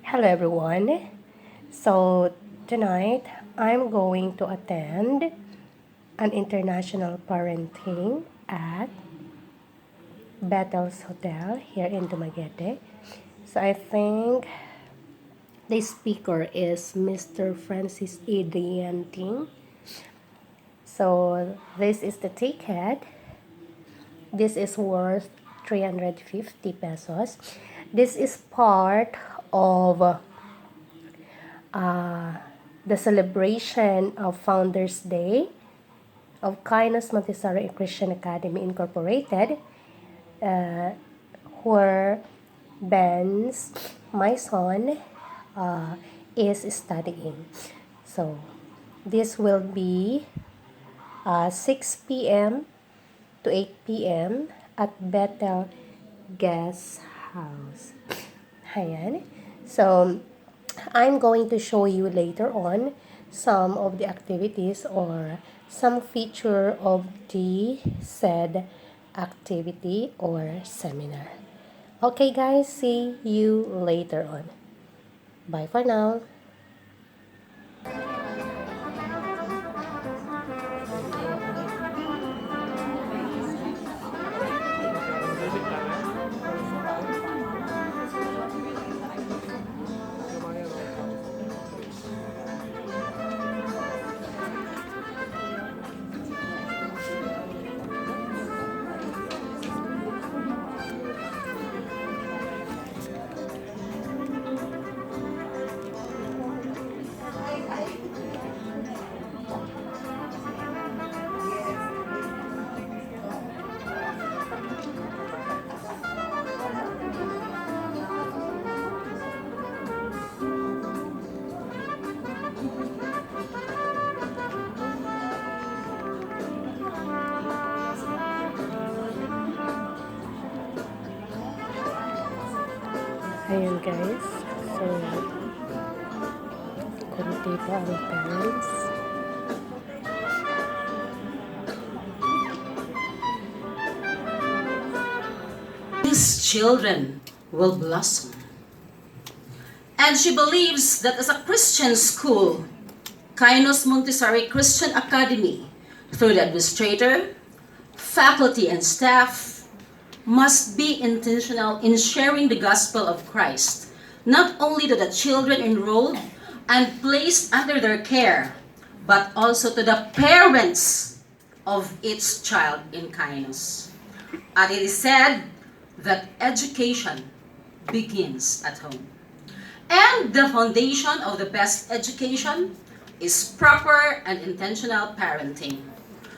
Hello everyone. So tonight I'm going to attend an international parenting at Bethel's Hotel here in Dumaguete. So I think the speaker is Mr. Francis Adrian. So this is the ticket. This is worth 350 pesos. This is part of the celebration of Founders Day of Kainos Montessori Christian Academy Incorporated, where Ben's, my son, is studying. So this will be 6 p.m. to 8 p.m. at Bethel Guest House. Ayan. So, I'm going to show you later on some of the activities or some feature of the said activity or seminar. Okay guys, see you later on. Bye for now. Ayan guys, so konti pa ang parents. These children will blossom. And she believes that as a Christian school, Kainos Montessori Christian Academy, through the administrator, faculty, and staff, must be intentional in sharing the gospel of Christ, not only to the children enrolled and placed under their care, but also to the parents of each child in Kainos. And it is said that education begins at home. And the foundation of the best education is proper and intentional parenting.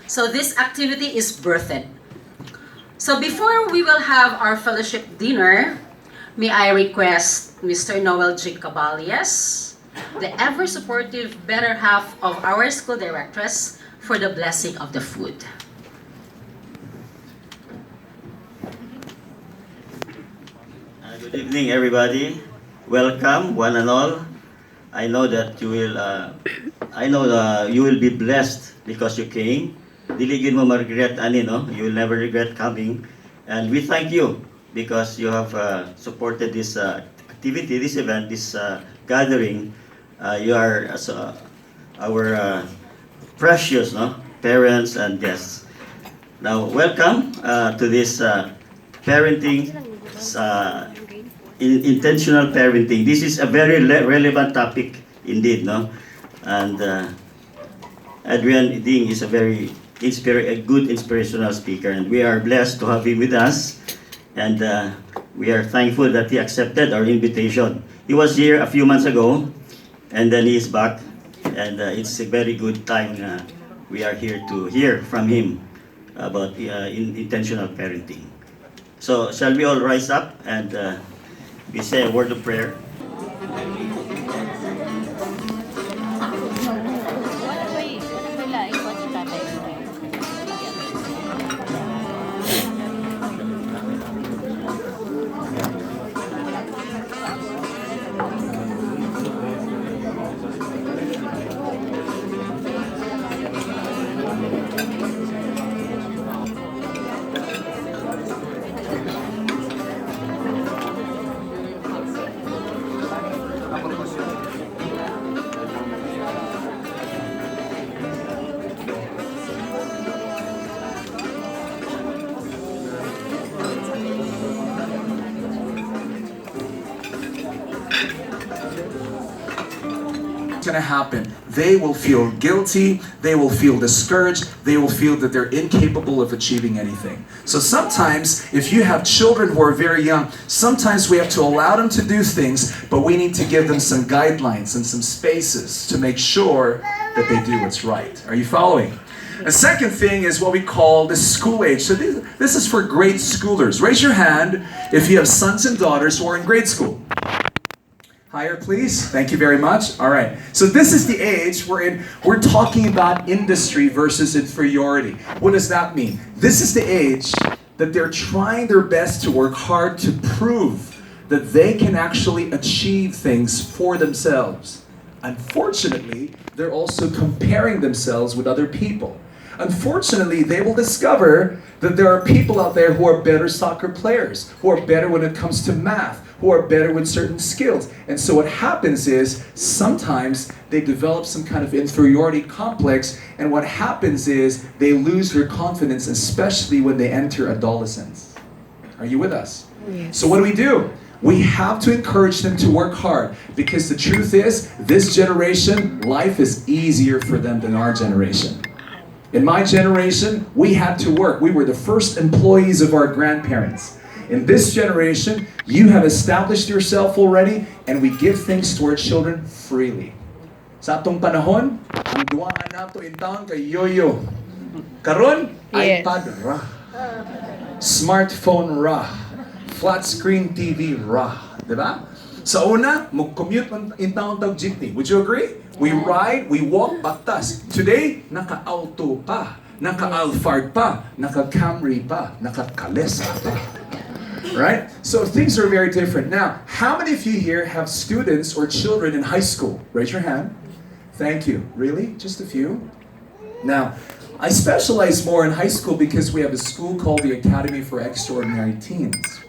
So this activity is birthed. So before we will have our fellowship dinner, may I request Mr. Noel G. Cabalias, the ever-supportive better half of our school directress, for the blessing of the food. Good evening, everybody. Welcome, one and all. I know that you will. You will be blessed because you came. Diligin mo ma-regret ani no. You will never regret coming, and we thank you because you have supported this activity, this event, this gathering. You are our precious parents and guests. Now, welcome to this parenting. Intentional parenting. This is a very relevant topic indeed, no? And Adrian Ding is a very good inspirational speaker, and we are blessed to have him with us. And we are thankful that he accepted our invitation. He was here a few months ago, and then he is back, and it's a very good time. We are here to hear from him about intentional parenting. So, shall we all rise up and we say a word of prayer? Going to happen, they will feel guilty, they will feel discouraged, they will feel that they're incapable of achieving anything. So sometimes if you have children who are very young, sometimes we have to allow them to do things, but we need to give them some guidelines and some spaces to make sure that they do what's right. Are you following? A second thing is what we call the school age. So this is for grade schoolers. Raise your hand if you have sons and daughters who are in grade school. Higher, please. Thank you very much. All right. So this is the age we're talking about industry versus inferiority. What does that mean? This is the age that they're trying their best to work hard to prove that they can actually achieve things for themselves. Unfortunately, they're also comparing themselves with other people. Unfortunately, they will discover that there are people out there who are better soccer players, who are better when it comes to math, who are better with certain skills. And so what happens is sometimes they develop some kind of inferiority complex, and what happens is they lose their confidence, especially when they enter adolescence. Are you with us? Yes. So what do? We have to encourage them to work hard, because the truth is, this generation, life is easier for them than our generation. In my generation, we had to work. We were the first employees of our grandparents. In this generation, you have established yourself already, and we give things to our children freely. Sa atong panahon, ang duwaan nato in town kay yoyo. Karon, Yes. iPad ra. Smartphone ra. Flat screen TV ra. Diba? Sa una, mag-commute in town tag jeepney. Would you agree? We ride, we walk, batas. Today, naka-auto pa, naka-Alphard pa, naka-Camry pa, naka-Kalesa pa. Right? So things are very different. Now, how many of you here have students or children in high school? Raise your hand. Thank you. Really? Just a few? Now, I specialize more in high school because we have a school called the Academy for Extraordinary Teens.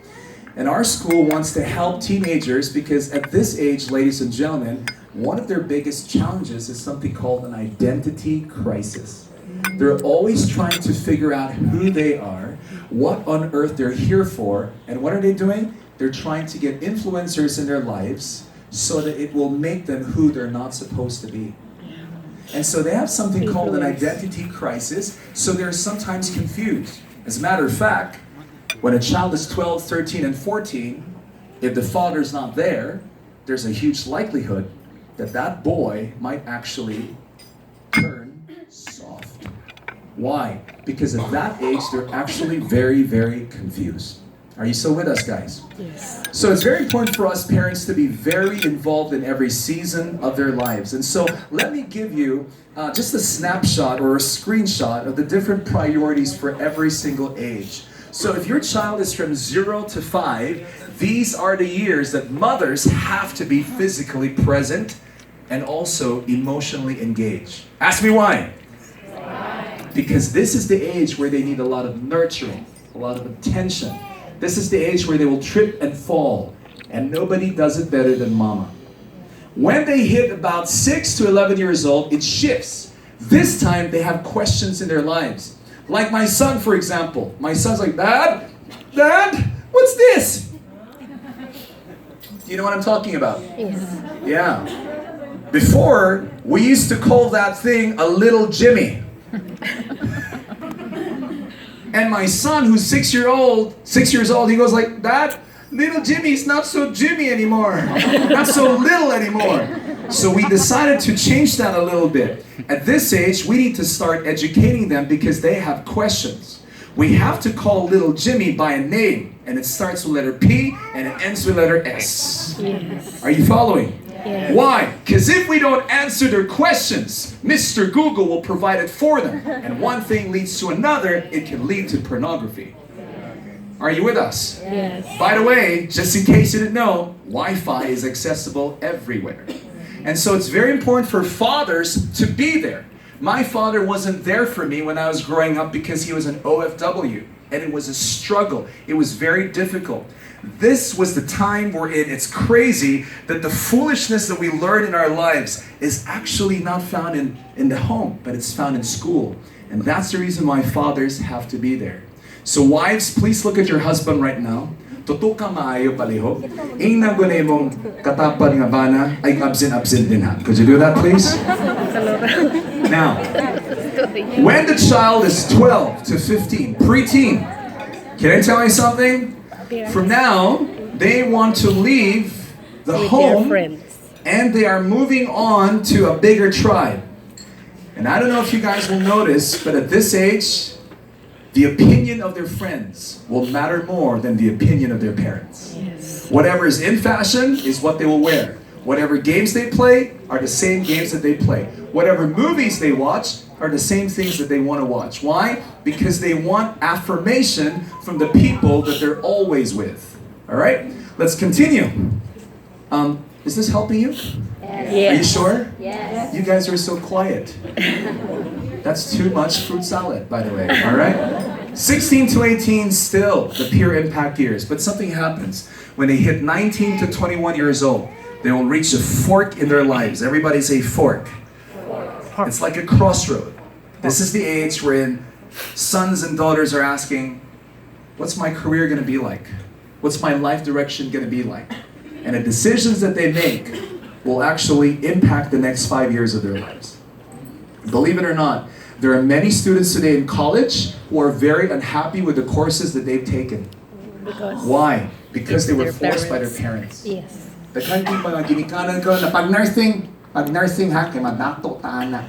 And our school wants to help teenagers because at this age, ladies and gentlemen, one of their biggest challenges is something called an identity crisis. They're always trying to figure out who they are, what on earth they're here for, and what are they doing? They're trying to get influencers in their lives so that it will make them who they're not supposed to be. And so they have something called an identity crisis, so they're sometimes confused. As a matter of fact, when a child is 12, 13, and 14, if the father's not there, there's a huge likelihood that that boy might actually turn soft. Why? Because at that age, they're actually very, very confused. Are you still with us, guys? Yes. So it's very important for us parents to be very involved in every season of their lives. And so let me give you just a snapshot or a screenshot of the different priorities for every single age. So if your child is from 0 to 5, these are the years that mothers have to be physically present and also emotionally engaged. Ask me why. Because this is the age where they need a lot of nurturing, a lot of attention. This is the age where they will trip and fall, and nobody does it better than mama. When they hit about 6 to 11 years old, it shifts. This time they have questions in their lives. Like my son, for example. My son's like, Dad, what's this? Do you know what I'm talking about? Yes. Yeah. Before, we used to call that thing a little Jimmy. And my son, who's 6 years old, he goes like, Dad, little Jimmy's not so Jimmy anymore. Not so little anymore. So we decided to change that a little bit. At this age, we need to start educating them because they have questions. We have to call little Jimmy by a name, and it starts with letter P and it ends with letter S. Yes. Are you following? Yes. Why? Because if we don't answer their questions, Mr. Google will provide it for them. And one thing leads to another, it can lead to pornography. Are you with us? Yes. By the way, just in case you didn't know, Wi-Fi is accessible everywhere. And so it's very important for fathers to be there. My father wasn't there for me when I was growing up because he was an OFW. And it was a struggle. It was very difficult. This was the time where it's crazy that the foolishness that we learn in our lives is actually not found in the home, but it's found in school. And that's the reason why fathers have to be there. So wives, please look at your husband right now. tutuka maayo palihog. Ing nagunay mong katapad nga bana ay absent din ha. Could you do that please? Now, when the child is 12 to 15, preteen, can I tell you something? From now, they want to leave the With their home friends. and they are moving on to a bigger tribe. And I don't know if you guys will notice, but at this age, the opinion of their friends will matter more than the opinion of their parents. Yes. Whatever is in fashion is what they will wear. Whatever games they play are the same games that they play. Whatever movies they watch are the same things that they want to watch. Why? Because they want affirmation from the people that they're always with. All right? Let's continue. Is this helping you? Are you Yes. sure? Yes. You guys are so quiet. That's too much fruit salad, by the way, all right? 16 to 18, still the peer impact years. But something happens. When they hit 19 to 21 years old, they will reach a fork in their lives. Everybody say fork. It's like a crossroad. This is the age wherein sons and daughters are asking, what's my career going to be like? What's my life direction going to be like? And the decisions that they make will actually impact the next 5 years of their lives. Believe it or not, there are many students today in college who are very unhappy with the courses that they've taken. Because Why? Because they were Their forced by their parents. parents. yes. Daghan yung mga ginikanan ko na pag nursing ha, kay madato ta ana.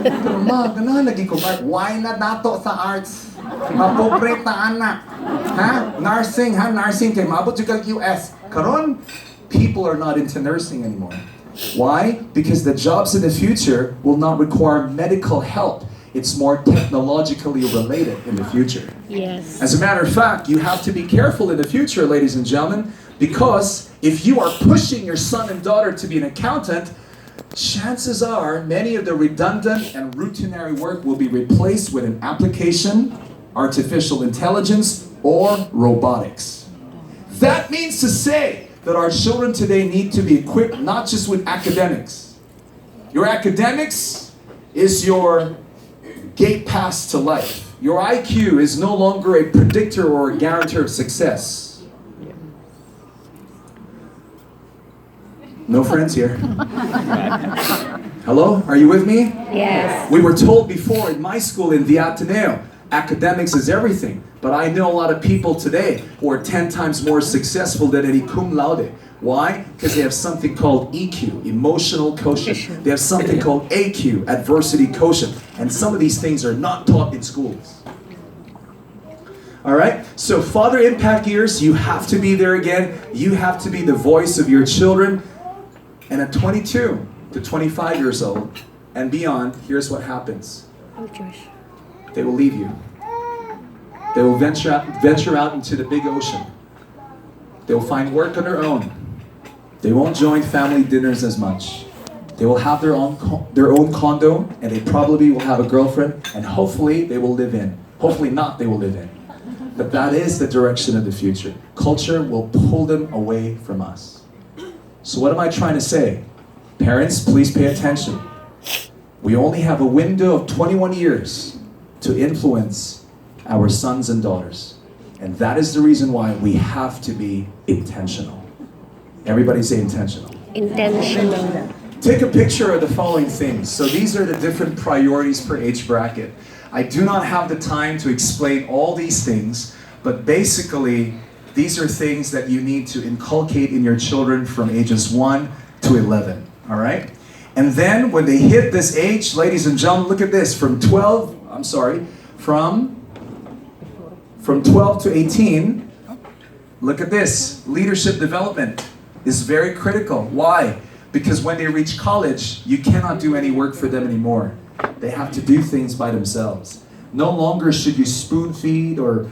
Pero ma, ganahan lagi ko, why na dato sa arts? Mapobre ta ana. Ha? Nursing kay maabot yung kag US. Karon, people are not into nursing anymore. Why? Because the jobs in the future will not require medical help. It's more technologically related in the future. Yes. As a matter of fact, you have to be careful in the future, ladies and gentlemen, because if you are pushing your son and daughter to be an accountant, chances are many of the redundant and routinary work will be replaced with an application, artificial intelligence, or robotics. That means to say that our children today need to be equipped not just with academics. Your academics is your gate pass to life. Your IQ is no longer a predictor or a guarantor of success. No friends here. Hello? Are you with me? Yes. We were told before in my school in the Ateneo, academics is everything. But I know a lot of people today who are 10 times more successful than any cum laude. Why? Because they have something called EQ, emotional quotient. They have something called AQ, adversity quotient. And some of these things are not taught in schools. All right? So father impact years, you have to be there again. You have to be the voice of your children. And at 22 to 25 years old and beyond, here's what happens. Oh, Josh. They will leave you. They will venture out into the big ocean. They will find work on their own. They won't join family dinners as much. They will have their own condo, and they probably will have a girlfriend, and hopefully they will live in. Hopefully not, they will live in. But that is the direction of the future. Culture will pull them away from us. So what am I trying to say? Parents, please pay attention. We only have a window of 21 years to influence our sons and daughters. And that is the reason why we have to be intentional. Everybody say intentional. Intentional. Take a picture of the following things. So these are the different priorities per age bracket. I do not have the time to explain all these things, but basically, these are things that you need to inculcate in your children from ages 1 to 11, all right? And then when they hit this age, ladies and gentlemen, look at this, from 12 to 18, look at this, leadership development is very critical. Why? Because when they reach college, you cannot do any work for them anymore. They have to do things by themselves. No longer should you spoon feed or,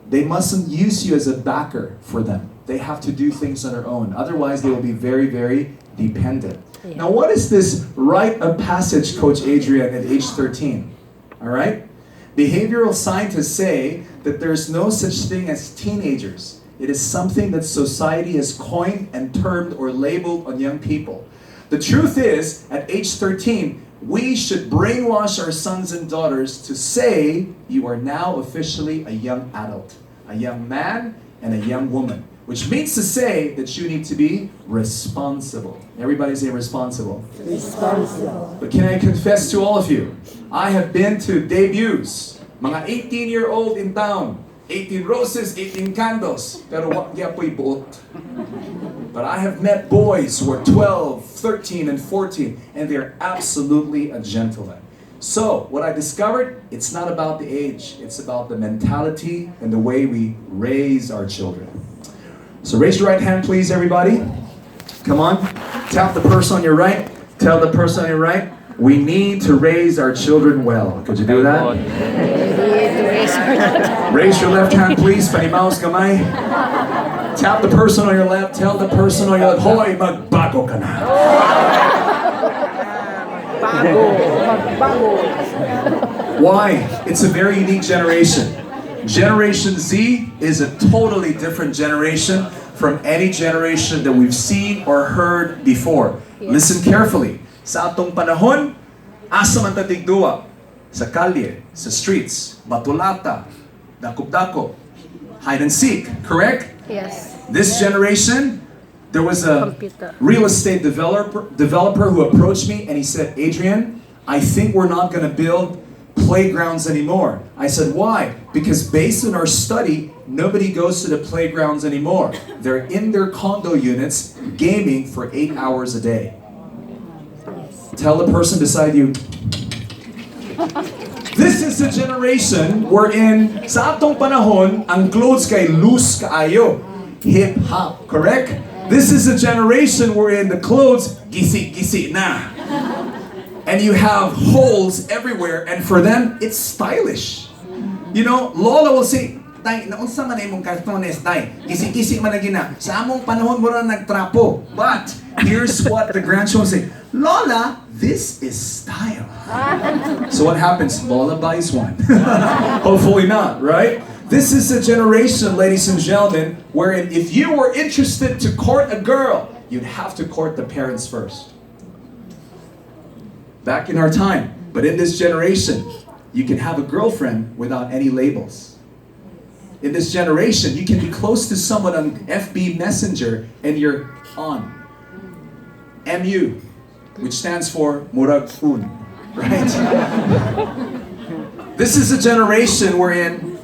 they mustn't use you as a backer for them. They have to do things on their own. Otherwise, they will be very, very dependent. Yeah. Now, what is this rite of passage, Coach Adrian, at age 13? All right? Behavioral scientists say that there's no such thing as teenagers. It is something that society has coined and termed or labeled on young people. The truth is, at age 13, we should brainwash our sons and daughters to say, you are now officially a young adult, a young man, and a young woman, which means to say that you need to be responsible. Everybody say responsible. Responsible. But can I confess to all of you, I have been to debuts, mga 18-year-old in town, 18 roses, 18 candles, pero wag niya po'y buot. But I have met boys who are 12, 13, and 14, and they're absolutely a gentleman. So, what I discovered, it's not about the age, it's about the mentality and the way we raise our children. So raise your right hand, please, everybody. Come on. Tap the person on your right. Tell the person on your right, we need to raise our children well. Could you do that? Raise your left hand, please. Panimaos kamay. Tap the person on your left. Tell the person on your left, hoy, magbago ka na. Why? It's a very unique generation. Generation Z is a totally different generation from any generation that we've seen or heard before. Listen carefully. Sa atong panahon, asa man ta tigduwa? Sa kalye, sa streets, batulata, dakop-dakop, hide and seek, correct? Yes. This generation, there was a Computer. real estate developer who approached me and he said, Adrian, I think we're not going to build playgrounds anymore. I said, why? Because based on our study, nobody goes to the playgrounds anymore. They're in their condo units gaming for 8 hours a day. Tell the person beside you, this is the generation wherein sa atong panahon, ang clothes kay loose kaayo. Hip-hop, correct? This is a generation wherein the clothes gisi-gisi na. And you have holes everywhere, and for them, it's stylish. You know, Lola will say, Day, naunsa man imong kartones, Day. Gisi-gisi man na gina. Sa among panahon mo na nagtrapo. But, here's what the grandchildren say, Lola, this is style. So what happens? Lola buys one. Hopefully not, right? This is a generation, ladies and gentlemen, wherein if you were interested to court a girl, you'd have to court the parents first. Back in our time, but in this generation, you can have a girlfriend without any labels. In this generation, you can be close to someone on FB Messenger and you're on. MU, which stands for Murag Un, right? This is a generation wherein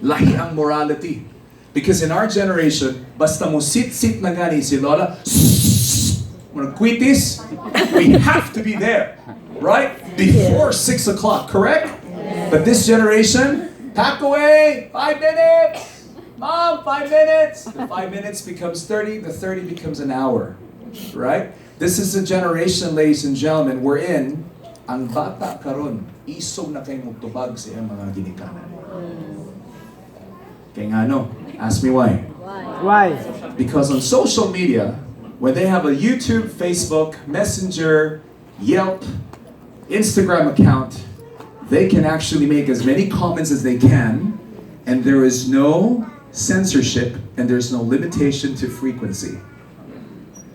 lahi ang morality. Because in our generation, basta mo sit-sit na gani si Lola, kwitis, we have to be there, right? Before 6 o'clock, correct? But this generation, pack away, 5 minutes. Mom, 5 minutes. The 5 minutes becomes 30, the 30 becomes an hour, right? This is a generation, ladies and gentlemen, wherein ang bata karon isog na kay mugtubag sa iyang mga ginikanan. Kaya nga no, ask me why. Why? Because on social media, when they have a YouTube, Facebook, Messenger, Yelp, Instagram account, they can actually make as many comments as they can, and there is no censorship and there's no limitation to frequency.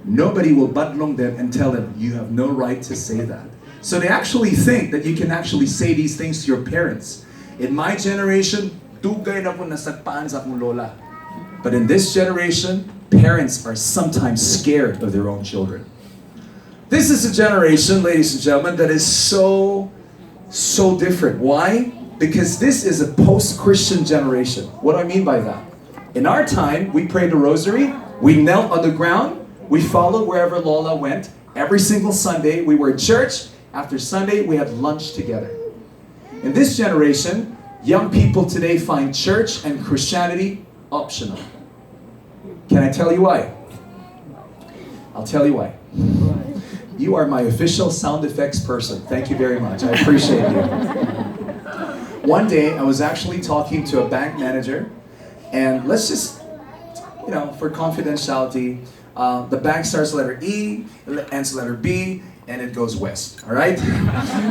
Nobody will badlong them and tell them, you have no right to say that. So they actually think that you can actually say these things to your parents. In my generation, dugay na po nasagpaan sa akong lola. But in this generation, parents are sometimes scared of their own children. This is a generation, ladies and gentlemen, that is so different. Why? Because this is a post-Christian generation. What do I mean by that? In our time, we prayed the rosary, we knelt on the ground, we followed wherever Lola went. Every single Sunday, we were at church. After Sunday, we had lunch together. In this generation, young people today find church and Christianity optional. Can I tell you why? I'll tell you why. You are my official sound effects person. Thank you very much. I appreciate you. One day, I was actually talking to a bank manager, and let's just, for confidentiality, the bank starts letter E, ends letter B, and it goes west, all right?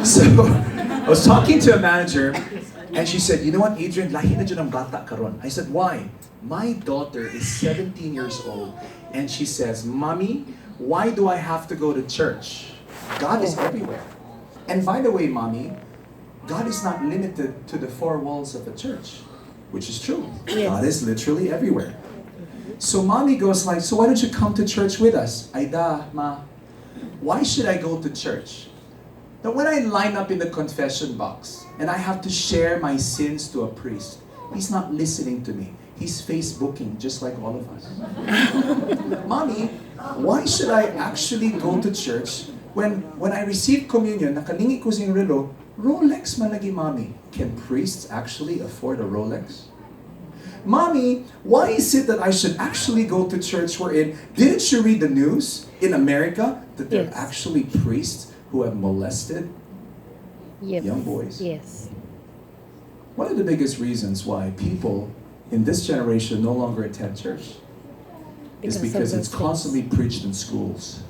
So, I was talking to a manager, and she said, you know what, Adrian, lahi na dyan ang bata karon. I said, why? My daughter is 17 years old, and she says, Mommy, why do I have to go to church? God is everywhere. And by the way, Mommy, God is not limited to the four walls of the church. which is true. Yes. God is literally everywhere. So mommy goes like, so why don't you come to church with us? Aida, ma, why should I go to church? Now when I line up in the confession box and I have to share my sins to a priest, he's not listening to me. He's Facebooking just like all of us. Mommy, why should I actually go to church when I receive communion, nakalingi ko siyang relo, Rolex man lagi, mommy. Can priests actually afford a Rolex? Mommy, why is it that I should actually go to church wherein, didn't you read the news in America that there are Yes. actually priests who have molested Yep. young boys? Yes. One of the biggest reasons why people in this generation no longer attend church is Because of because those it's things. constantly preached in schools,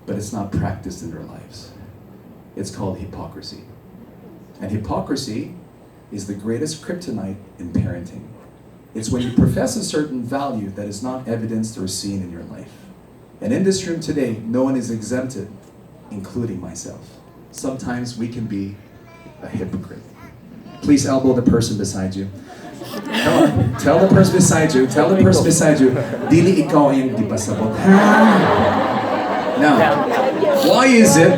but it's not practiced in their lives. It's called hypocrisy. And hypocrisy is the greatest kryptonite in parenting. It's when you profess a certain value that is not evidenced or seen in your life. And in this room today, no one is exempted, including myself. Sometimes we can be a hypocrite. Please elbow the person beside you. Come on, tell the person beside you, dili ikaw yung di pasabot. Now, why is it